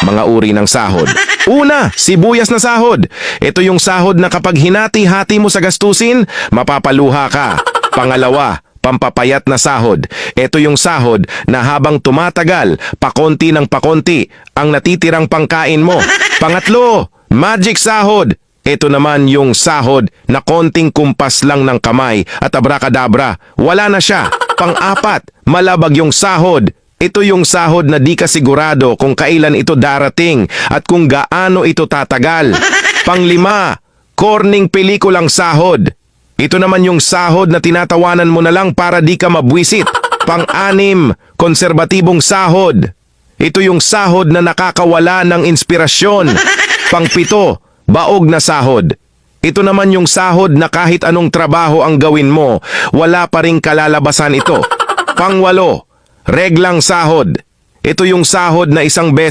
Mga uri ng sahod. Una, sibuyas na sahod. Ito yung sahod na kapag hinati-hati mo sa gastusin, mapapaluha ka. Pangalawa, pampapayat na sahod. Ito yung sahod na habang tumatagal, pakonti ng pakonti, ang natitirang pangkain mo. Pangatlo, magic sahod. Ito naman yung sahod na konting kumpas lang ng kamay at abracadabra, wala na siya. Pang-apat, malabag yung sahod. Ito yung sahod na di ka sigurado kung kailan ito darating at kung gaano ito tatagal. Panglima, corning pelikulang sahod. Ito naman yung sahod na tinatawanan mo na lang para di ka mabwisit. Pang-anim, konserbatibong sahod. Ito yung sahod na nakakawala ng inspirasyon. Pang-pito, baog na sahod. Ito naman yung sahod na kahit anong trabaho ang gawin mo, wala pa ring kalalabasan ito. Pang-walo, reglang sahod. Ito yung sahod na isang beses